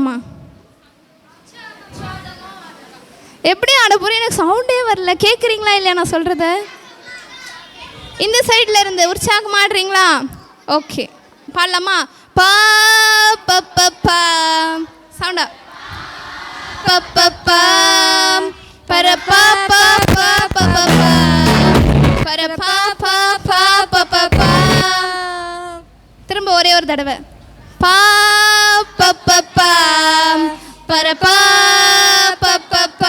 போகிறோமா? எப்படி ஆட போகிறேன்? எனக்கு சவுண்டே வரல. கேட்குறீங்களா இல்லையா நான் சொல்கிறத? இந்த சைடில் இருந்து உற்சாகமாக ஆடுறீங்களா? ஓகே, பாடலாமா? பா ப ப ப சவுண்டா ப ப ப பர ப ப ப ப ப பர ப ப ப ப ப. திரும்ப ஒரே ஒரு தடவை. பா ப ப ப பர ப ப ப ப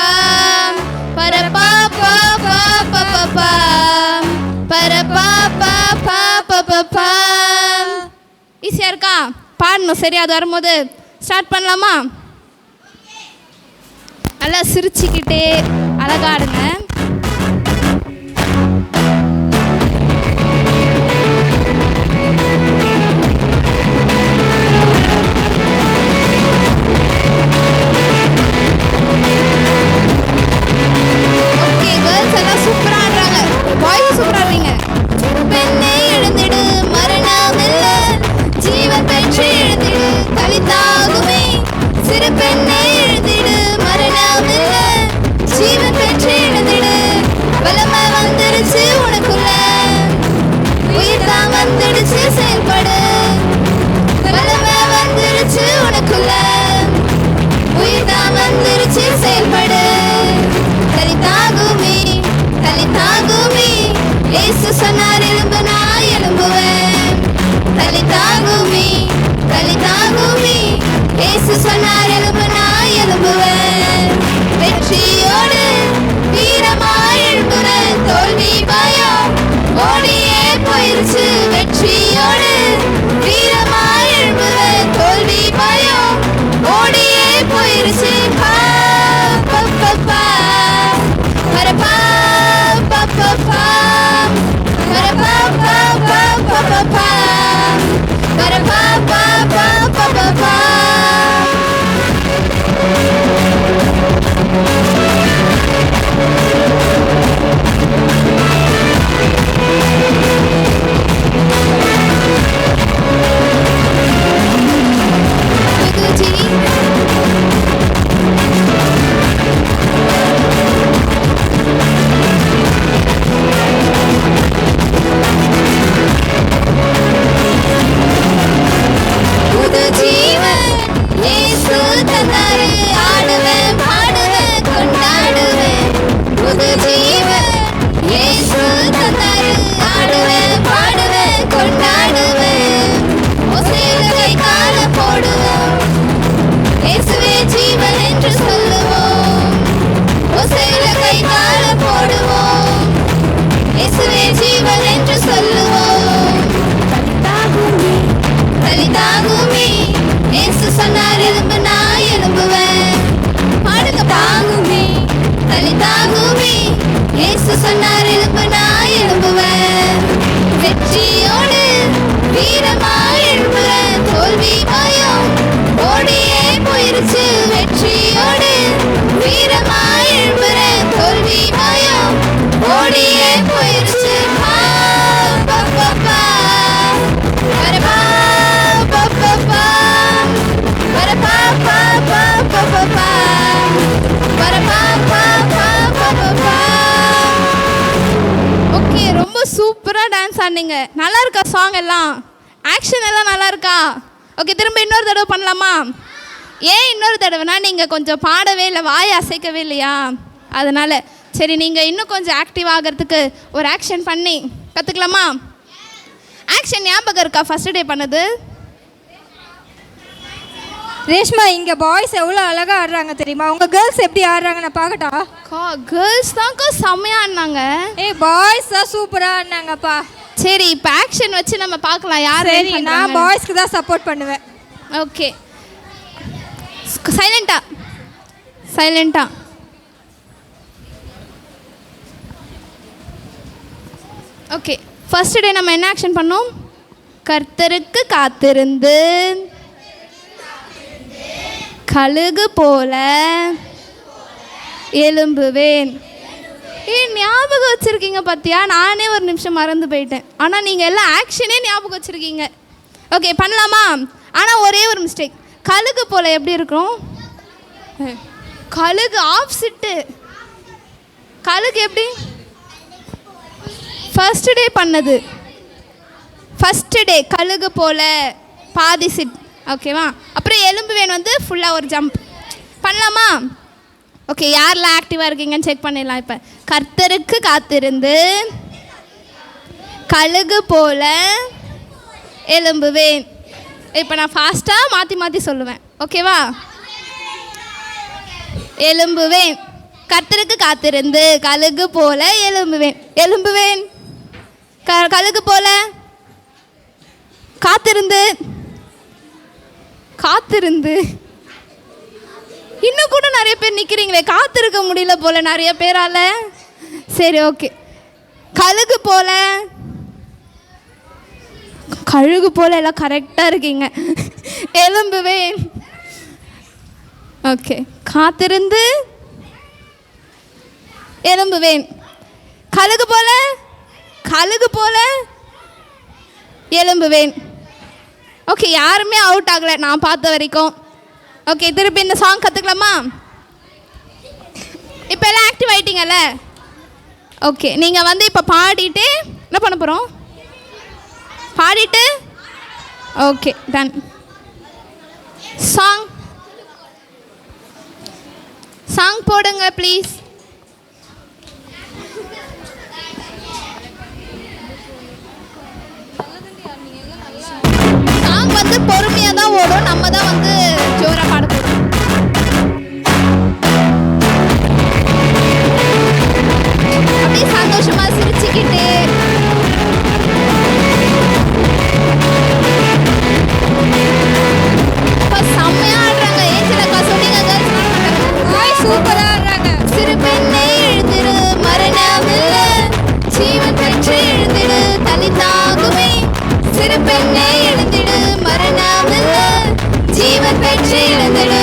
பர ப ப ப ப ப பர ப ப ப ப ப. ஈஸியாக இருக்கா? பாடணும் சரியா? அது வரும்போது ஸ்டார்ட் பண்ணலாமா? நல்லா சிரிச்சுக்கிட்டே அழகா ஆடுங்க. ஓகே, கேர்ள்ஸ் எல்லாம் சூப்பரா ஆடுறாங்க. பாய்ஸ் சூப்பரா ஆடுறீங்க. பெண்ணே எழுந்திடு, மரணம் இல்ல, ஜீவன் பெற்று எழுந்திடு, கலித்தாகுமே. சிறு பெண்ணே எழுந்திடு, மரணம் இல்ல, ஜீவன் பெற்று எழுந்திடு. வல்லமை வந்துடுச்சு உனக்குள்ள, உயிர் தான் வந்துடுச்சு, செயல்படு. வல்லமை வந்துடுச்சு உனக்குள்ள, உயிர் தான் வந்துடுச்சு, செயல்படு. கலித்தாகுமே, கலித்தாகுமே, இயேசு சொன்னார் எலும்பு நான் எலும்புவேன். கலித்தாகுமே, கலித்தாகுமே, இயேசு சொன்னார் எலும்பு நான் எலும்புவேன். வெற்றியோடு வீரமாய் எழும்புறேன், தோல்வி பயம் ஓடியே போயிருச்சு. வெற்றியோடு வீரமாய் எழும்புறேன், தோல்வி பயம் ஓடியே போயிருச்சு. பா ப ப ப பர பா ப ப ப பர பா ப ப ப ப ப பர பா ப ப ப ப ப. புது ஜீவன் இயேசு தந்தாரு, ஆடுவேன் பாடுவேன் கொண்டாடுவேன். புது ஜீவன் இயேசு தந்தாரு, ஆடுவேன் பாடுவேன் கொண்டாடுவேன். ஓசையில கை கால போடுவோம், இயேசுவே ஜீவன் என்று சொல்லுவோம். ஓசையில கை கால போடுவோம், இயேசுவே ஜீவன் என்று சொல்லுவோம். கலித்தாகுமே, கலித்தாகுமே, இயேசு சொன்னார் எலும்பு நான் எலும்புவேன். பாடுங்க. தாங்குமே, கலித்தாகுமே, இயேசு சொன்னார் எலும்பு நான் எலும்புவேன். வெற்றியோடு வீரமாய் எழும்புறேன், தோல்வி பயம் ஓடியே போயிருச்சு. வெற்றியோடு வீரமாய் எழும்புறேன், தோல்வி பயம் ஓடியே போயிருச்சு. பா ப ப ப பர பா ப ப ப பர பா ப ப ப ப ப பர பா ப ப ப ப. ஓகே, ரொம்ப சூப்பரா டான்ஸ் ஆடுனீங்க. நல்லா இருக்கா சாங் எல்லாம்? ஆக்ஷன் எல்லாம் நல்லா இருக்கா? ஓகே, திரும்ப இன்னொரு தடவை பண்ணலாமா? ஏன் இன்னொரு தடவைனா நீங்கள் கொஞ்சம் பாடவே இல்லை, வாயை அசைக்கவே இல்லையா? அதனால் சரி, நீங்கள் இன்னும் கொஞ்சம் ஆக்டிவ் ஆகிறதுக்கு ஒரு ஆக்ஷன் பண்ணி கற்றுக்கலாமா? ஆக்ஷன் ஞாபகம் இருக்கா ஃபர்ஸ்ட் டே பண்ணது? ரேஷ்மா, இங்கே பாய்ஸ் எவ்வளோ அழகாக ஆடுறாங்க தெரியுமா? உங்கள் கேர்ள்ஸ் எப்படி ஆடுறாங்க நான் பார்க்கட்டா? கேர்ள்ஸ் தான்க்கா செம்மையாக ஆடினாங்க. பாய்ஸ் தான் சூப்பராக ஆடினாங்கப்பா. சரி, இப்போ ஆக்ஷன் வச்சு நம்ம பார்க்கலாம் யார். நான் பாய்ஸ்க்கு தான் சப்போர்ட் பண்ணுவேன். ஓகே, சைலண்டா சைலண்டா. ஓகே, ஃபர்ஸ்ட் டே நம்ம என்ன ஆக்ஷன் பண்ணோம்? கர்த்தருக்கு காத்திருந்து கழுகு போல எழும்புவேன். ஞாபகம் வச்சுருக்கீங்க பார்த்தியா? நானே ஒரு நிமிஷம் மறந்து போயிட்டேன். ஆனால் நீங்கள் எல்லாம் ஆக்ஷனே ஞாபகம் வச்சுருக்கீங்க. ஓகே, பண்ணலாமா? ஆனால் ஒரே ஒரு மிஸ்டேக். கழுகு போல் எப்படி இருக்கும்? கழுகு ஆப்சிட்டு. கழுகு எப்படி? ஃபர்ஸ்ட் டே பண்ணது. ஃபஸ்ட்டு டே கழுகு போல் பாதி சிட். ஓகேவா? அப்புறம் எலும்புவேன் வந்து ஃபுல்லாக ஒரு ஜம்ப் பண்ணலாமா? ஓகே, யாரெல்லாம் ஆக்டிவாக இருக்கீங்கன்னு செக் பண்ணிடலாம். இப்போ கர்த்தருக்கு காத்திருந்து கழுகு போல எலும்புவேன். இப்போ நான் ஃபாஸ்ட்டாக மாற்றி மாற்றி சொல்லுவேன். ஓகேவா? எலும்புவேன். கர்த்தருக்கு காத்திருந்து கழுகு போல எலும்புவேன். எலும்புவேன். கழுகு போல காத்திருந்து. காத்திருந்து. இன்னும் கூட நிறைய பேர் நிற்கிறீங்களே, காத்திருக்க முடியல போல நிறைய பேரால. சரி, ஓகே. கழுகு போல. கழுகு போல எல்லாம் கரெக்டாக இருக்கீங்க. எலும்புவேன். ஓகே, காத்திருந்து எலும்புவேன். கழுகு போல. கழுகு போல எலும்புவேன். ஓகே, யாருமே அவுட் ஆகலை நான் பார்த்த வரைக்கும். ஓகே, திருப்பி இந்த சாங் கற்றுக்கலாமா? இப்போ எல்லாம் ஆக்டிவ் ஆகிட்டீங்கல்ல? ஓகே, நீங்கள் வந்து இப்போ பாடிட்டு என்ன பண்ண போகிறோம்? பாடிட்டு ஓகே, டன். சாங் சாங் போடுங்க ப்ளீஸ். சாங் வந்து பொறுமையாக தான் ஓடும், நம்ம தான் வந்து ஜோராக பாடக்கூடும். அப்படியே சந்தோஷமா சிரிச்சுக்கிட்டு செம்மையா ஆடுறாங்க. ஏஞ்சலக்கா சொன்னீங்க கேர்ள்ஸ் சூப்பராக ஆடுறாங்க. சிறு பெண்ணை எழுந்திரு மரணமில்ல, ஜீவன் பெற்று எழுந்திடு தலித்தாகுமே. சிறு பெண்ணை எழுந்திடு மரணமில்ல, ஜீவன் பெற்று எழுந்திடு.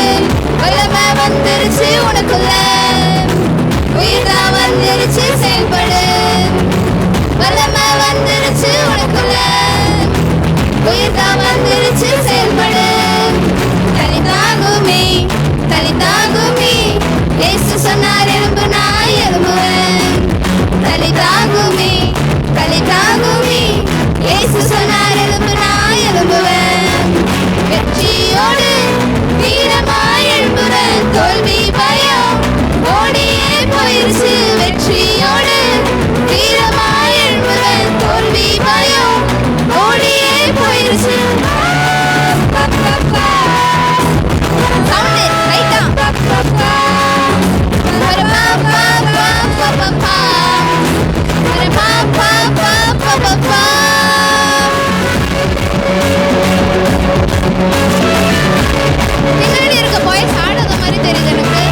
வல்லமை வந்துருச்சு உனக்குள்ள, உயிர்தான் வந்துருச்சு செயல்படு. வல்லமை வந்துருச்சு உனக்குள்ள, உயிர்தான் வந்துருச்சு செயல்படு. தலித்தாகுமே தலித்தாகுமே, இயேசு சொன்னார் எலும்பு நான் எலும்புவேன். தலித்தாகுமே தலித்தாகுமே, இயேசு சொன்னார் எலும்பு நான் எலும்புவேன். வெற்றியோடு வீரமாய் எழும்புறேன், தோல்வி பயம் ஓடியே போயிருச்சு. வெற்றியோடு வீரமாய் எழும்புறேன், தோல்வி பயம் ஓடியே போயிருச்சு. பின்னாடி இருக்க பாய்ஸ் ஆடாத மாதிரி தெரியுது எனக்கு.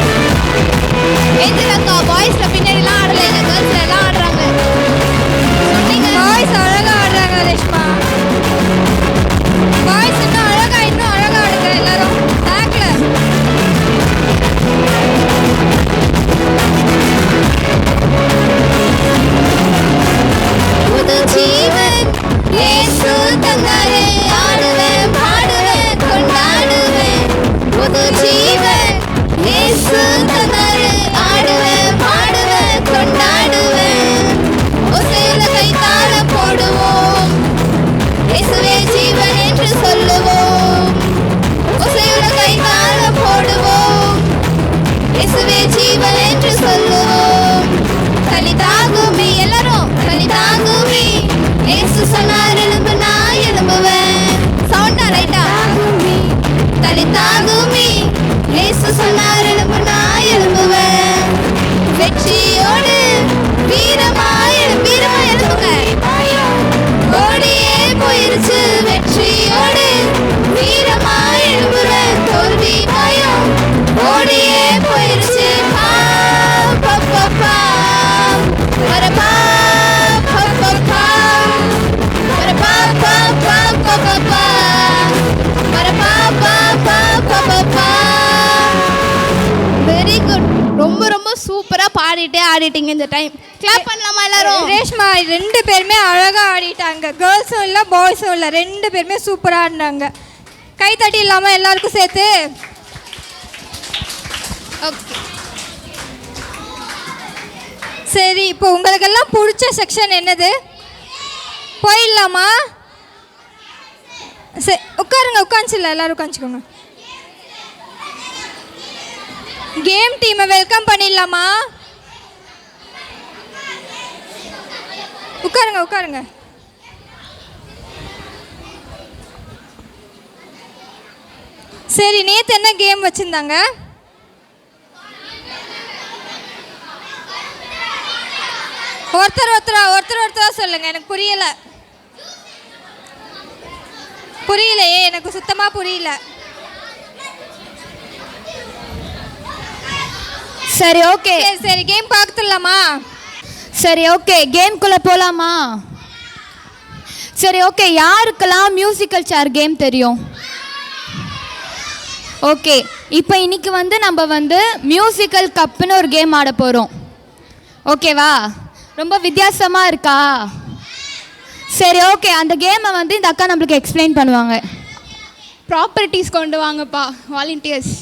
ஏஞ்சலக்கா பாய்ஸ்ல பின்னாடிலாம் ஆடல, எங்க கேர்ள்ஸ்ல எல்லாம் ஆடுறாங்க. சொன்னீங்க பாய்ஸ் அழகாக ஆடுறாங்க ரேஷ்மா. பாய்ஸ் இன்னும் அழகா ஆடுங்க எல்லாரும். பேக்ல புது ஜீவன் இயேசு தந்தாரே, ஆடுவேன் பாடுவேன் கொண்டாடுவேன். புது ஜீவன் இயேசு தந்தாரே, ஆடுவேன் பாடுவேன் கொண்டாடுவேன். ஒசையில கைத்தாள போடுவோம், இயேசுவே ஜீவன் என்று சொல்லுவோம். ஒசையில கைத்தாள போடுவோம், இயேசுவே ஜீவன் என்று சொல்லுவோம். தலித்தாகுமே எல்லாரும், தலித்தாகுமே, இயேசு சொன்னார் எலும்பு நான் எலும்புவேன். சவுண்டா ரைட்டா? தலித்தாகுமே, இயேசு சொன்னார் எலும்பு நான் எலும்புவேன். வெற்றியோடு வீரமாய் எழும்புங்க. ஓடியே போயிருச்சு. வெற்றியோடு வீரமாய் எழும்புறேன், தோல்வி பயம் ஓடியே போயிருச்சு. பா பா பா பா வரபா பா பா பா வரபா பா பா பா பா பா வரபா பா பா பா பா பா. Very good. ரொம்ப ரொம்ப சூப்பராக பாடிட்டே ஆடிட்டீங்க இந்த டைம். கிளாப் பண்ணலாமா எல்லாரும்? ரேஷ்மா ரெண்டு பேருமே அழகாக ஆடிட்டாங்க. கேர்ள்ஸும் இல்லை பாய்ஸும் இல்லை, ரெண்டு பேருமே சூப்பராக ஆடினாங்க. கை தட்டி இல்லாமல் எல்லாருக்கும் சேர்த்து. ஓகே சரி, இப்போ உங்களுக்கெல்லாம் பிடிச்ச செக்ஷன் என்னது? போயிடலாமா? சரி உட்காருங்க, உட்காந்துச்சில்ல எல்லாரும் உட்காந்துக்கோங்க. கேம் டீமை வெல்கம் பண்ணிடலாமா? உட்காருங்க உட்காருங்க. சரி, நேற்று என்ன கேம் வச்சுருந்தாங்க? ஒருத்தர் சொல்லுங்க, எனக்கு புரியலையே, எனக்கு சுத்தமாக புரியல. சரி ஓகே, சரி கேம் பார்த்துடலாமா? சரி ஓகே, கேம்குள்ளே போகலாமா? சரி ஓகே, யாருக்கெல்லாம் மியூசிக்கல் சேர் கேம் தெரியும்? ஓகே, இப்போ இன்னைக்கு நம்ம மியூசிக்கல் கப்புன்னு ஒரு கேம் ஆட போகிறோம். ஓகேவா? ரொம்ப வித்தியாசமாக இருக்கா? சரி ஓகே, அந்த கேமை இந்த அக்கா நம்மளுக்கு எக்ஸ்பிளைன் பண்ணுவாங்க. ப்ராப்பர்ட்டிஸ் கொண்டு வாங்கப்பா வாலண்டியர்ஸ்.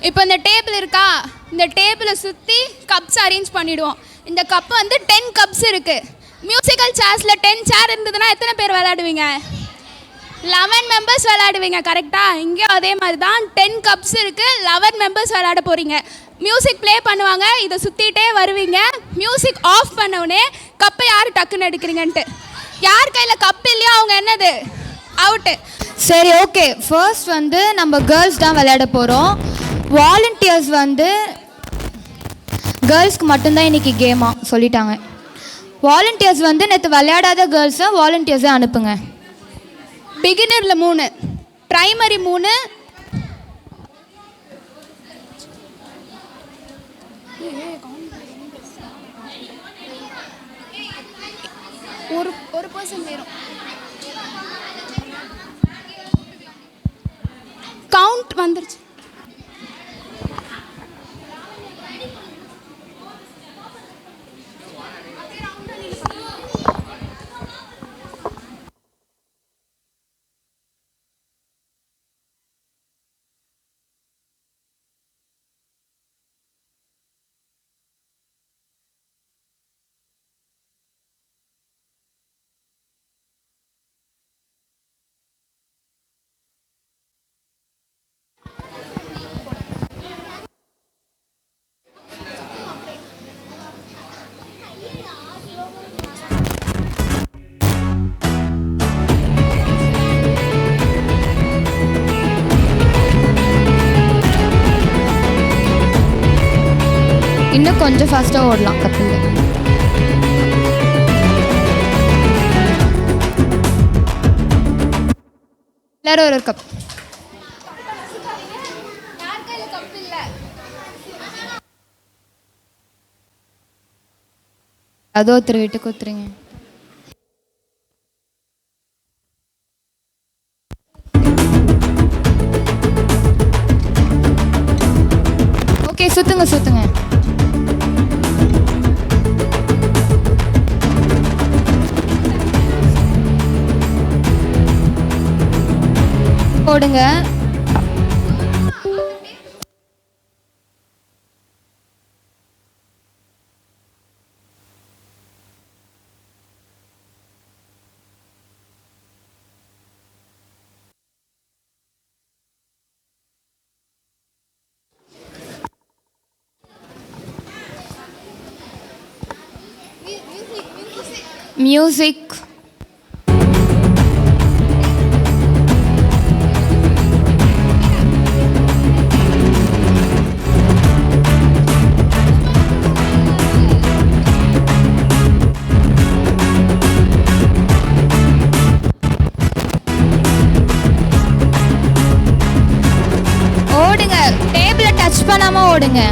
இப்போ இந்த டேபிள் இருக்கா, இந்த டேபிளை சுற்றி கப்ஸ் அரேஞ்ச் பண்ணிவிடுவோம். இந்த கப்பு 10 கப்ஸ் இருக்குது. மியூசிக்கல் சேர்ஸில் 10 சேர் இருந்ததுன்னா எத்தனை பேர் விளையாடுவீங்க? 11 மெம்பர்ஸ் விளையாடுவீங்க. கரெக்டாக? இங்கேயும் அதே மாதிரி தான். 10 கப்ஸ் இருக்குது, 11 மெம்பர்ஸ் விளையாட போகிறீங்க. மியூசிக் ப்ளே பண்ணுவாங்க, இதை சுற்றிட்டே வருவீங்க. மியூசிக் ஆஃப் பண்ணவுடனே கப்பை யார் டக்குன்னு எடுக்கிறீங்கன்ட்டு, யார் கையில் கப் இல்லையோ அவங்க என்னது அவுட்டு. சரி ஓகே, ஃபர்ஸ்ட் நம்ம கேர்ள்ஸ் தான் விளையாட போகிறோம். வாலண்டியர்ஸ் கேர்ள்ஸ்க்கு மட்டும்தான் இன்றைக்கி கேமாக சொல்லிட்டாங்க. வாலண்டியர்ஸ் நேற்று விளையாடாத கேர்ள்ஸை வாலண்டியர்ஸை அனுப்புங்க. பிகினரில் 3, ப்ரைமரி 3, ஒரு பர்சன் வேணும். கவுண்ட் வந்துருச்சு. இன்னும் கொஞ்சம் ஃபாஸ்ட்டாக ஓடலாம் கப்பில். எல்லாரும் ஒரு கப். அதோ ஒருத்தர் வீட்டுக்கு ஒத்துறீங்க. ஓகே, சுத்துங்க. போடுங்க. மியூசிக். ஓடுங்க, டேபிளை டச் பண்ணாம ஓடுங்க.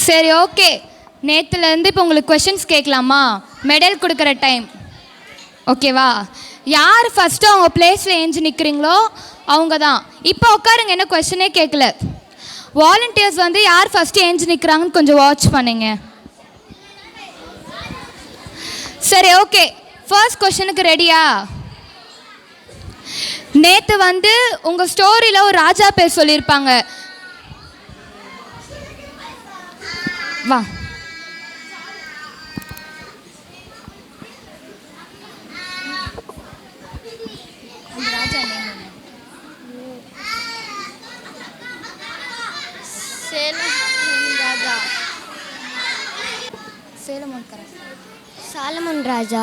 சரி ஓகே, நேற்றுலேருந்து இப்போ உங்களுக்கு கொஷின்ஸ் கேட்கலாமா? மெடல் கொடுக்குற டைம், ஓகேவா? யார் ஃபஸ்ட்டு அவங்க பிளேஸில் ஏஞ்சி நிற்கிறீங்களோ அவங்க தான். இப்போ உட்காருங்க, என்ன கொஷினே கேட்கல. வாலண்டியர்ஸ் வந்து யார் ஃபஸ்ட்டு ஏஞ்சி நிற்கிறாங்கன்னு கொஞ்சம் வாட்ச் பண்ணுங்க. சரி ஓகே, ஃபர்ஸ்ட் கொஷனுக்கு ரெடியா? நேற்று வந்து உங்கள் ஸ்டோரியில் ஒரு ராஜா பேர் சொல்லியிருப்பாங்க. வா, சாலமன் ராஜா.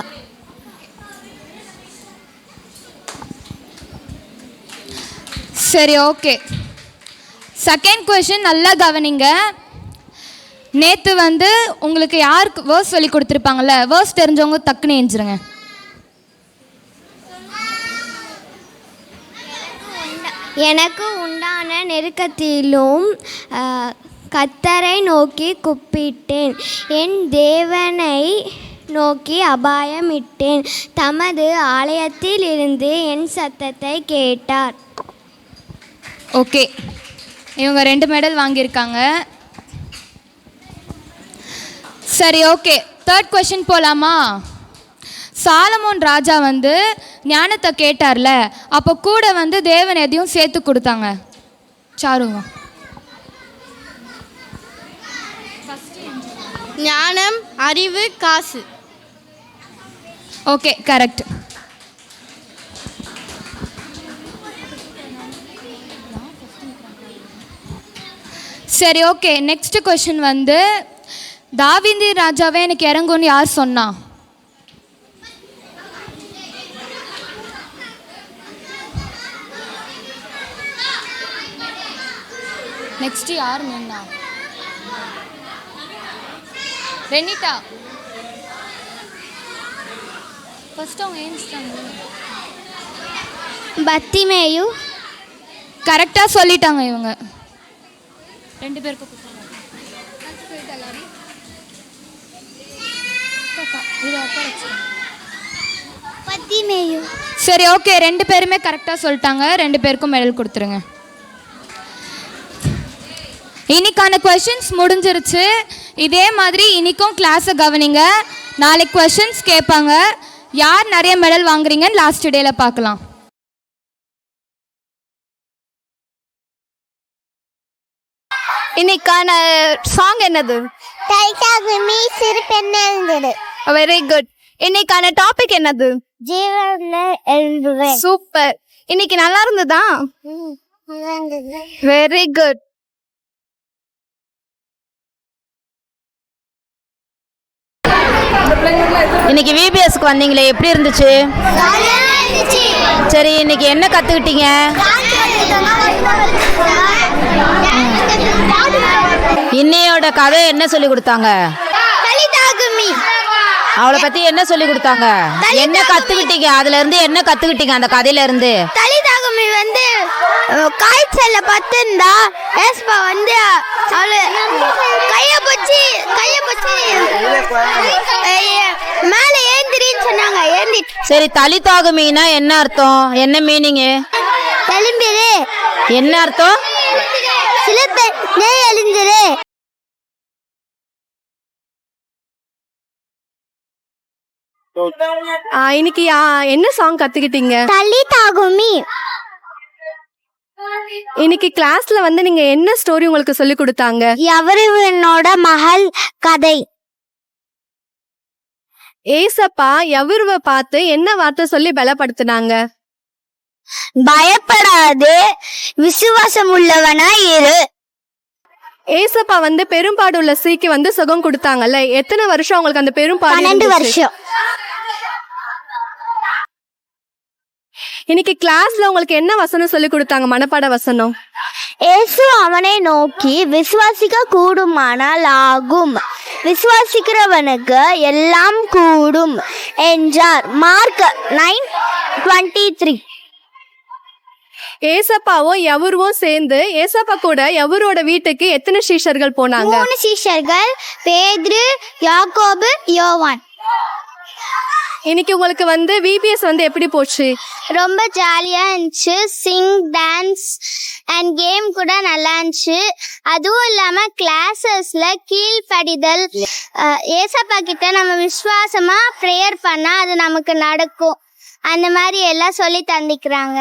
சரி ஓகே, செகண்ட் கொஷின் நல்லா கவனிங்க. நேற்று வந்து உங்களுக்கு யாருக்கு வேர்ஸ் சொல்லி கொடுத்துருப்பாங்கல்ல, வேர்ஸ் தெரிஞ்சவங்க டக்குன்னு ஏஞ்சிருங்க. எனக்கு உண்டான நெருக்கத்திலும் கர்த்தரை நோக்கி கூப்பிட்டேன், என் தேவனை நோக்கி அபாயமிட்டேன், தமது ஆலயத்தில் இருந்து என் சத்தத்தை கேட்டார். ஓகே, இவங்க 2 மெடல் வாங்கியிருக்காங்க. சரி ஓகே, தேர்ட் கொஷின் போகலாமா? சாலமோன் ராஜா வந்து ஞானத்தை கேட்டார்ல, அப்போ கூட வந்து தேவன் எதையும் சேர்த்து கொடுத்தாங்க. சாருங்க. ஞானம், அறிவு, காசு. Okay, correct. சரி ஓகே, நெக்ஸ்ட் கொஷின் வந்து தாவீது ராஜாவே எனக்கு இறங்கும்னு யார் சொன்னா? நெக்ஸ்ட் யார் நின்னா? ரெனிட்டா. ஃபர்ஸ்ட் அவங்க ஏஞ்சிட்டாங்க. பத்திமேயு. கரெக்டாக சொல்லிட்டாங்க இவங்க 2 பேருக்கு. பத்திமேயு. சரி ஓகே, 2 பேருமே கரெக்டாக சொல்லிட்டாங்க. 2 பேருக்கும் மெடல் கொடுத்துருங்க. இன்னைக்கான கொஷின்ஸ் முடிஞ்சிருச்சு. இதே மாதிரி இன்னைக்கும் கிளாஸை கவனிங்க. நாளைக்கு கொஷின்ஸ் கேட்பாங்க. யார் நிறைய மெடல் வாங்குறீங்கன்னு லாஸ்ட் டேல பார்க்கலாம். இன்னைக்கான சாங் என்னது? Very good. இன்னைக்கான டாபிக் என்னது? சூப்பர். இன்னைக்கு நல்லா இருந்ததா? Very good. இன்னைக்கு விபிஎஸ்க்கு வந்தீங்களே, எப்படி இருந்துச்சு? சரி, இன்னைக்கு என்ன கத்துக்கிட்டீங்க? இன்னையோட கதை என்ன சொல்லி கொடுத்தாங்க? அவளை பத்தி என்ன சொல்லி கொடுத்தாங்க? என்ன கத்துக்கிட்டீங்க? அதுல இருந்து என்ன கத்துக்கிட்டீங்க அந்த கதையில இருந்து? தலிதாகுமி வந்து காய்ச்சல்ல பத்திருந்தா ஏஸ்பா வந்து கைய பிடிச்சி மேல ஏந்திரின்னு சொன்னாங்க. சரி, தலிதாகுமின்னா என்ன அர்த்தம்? என்ன மீனிங்கு? எழுந்திரு. என்ன அர்த்தம்? சிலத்தை எழுந்திரு. இன்னைக்கு என்ன சாங் கத்துக்கிட்டீங்க? தலிதாகுமி. இன்னைக்கு கிளாஸ்ல வந்து நீங்க என்ன ஸ்டோரி உங்களுக்கு சொல்லி கொடுத்தாங்க? யவருவனோட மகள் கதை. ஏசப்பா யவருவ பார்த்து என்ன வார்த்தை சொல்லி பலப்படுத்தினாங்க? பயப்படாதே, விசுவாசம் உள்ளவனா இரு. ஏசப்பா வந்து பெரும்பாடு உள்ள ஸ்திரீக்கு வந்து சுகம் கொடுத்தாங்கல்ல, எத்தனை வருஷம் உங்களுக்கு அந்த பெரும்பாடு? 12 வருஷம். இன்னைக்கு கிளாஸ்ல உங்களுக்கு என்ன வசனம் சொல்லி கொடுத்தாங்க? மனப்பாட வசனம். இயேசு அவனை நோக்கி, விசுவாசிக்க கூடுமானால் ஆகும், விசுவாசிக்கிறவனுக்கு எல்லாம் கூடும் என்றார். மார்க் 9:23. ஏசப்பாவும் எவருவும் சேர்ந்து ஏசப்பா கூட எவரோட வீட்டுக்கு எத்தனை சீஷர்கள் போனாங்க? 3 சீஷர்கள், பேதுரு, யாக்கோபு, யோவான். இன்னைக்கு உங்களுக்கு வந்து விபிஎஸ் வந்து எப்படி போச்சு? ரொம்ப ஜாலியாக இருந்துச்சு. சிங், டான்ஸ் அண்ட் கேம் கூட நல்லா இருந்துச்சு. அதுவும் இல்லாமல் கிளாஸஸில் கீழ்ப்படிதல், ஏசப்பா கிட்ட நம்ம விசுவாசமாக ப்ரேயர் பண்ணால் அது நமக்கு நடக்கும், அந்த மாதிரி எல்லாம் சொல்லி தந்திக்கிறாங்க.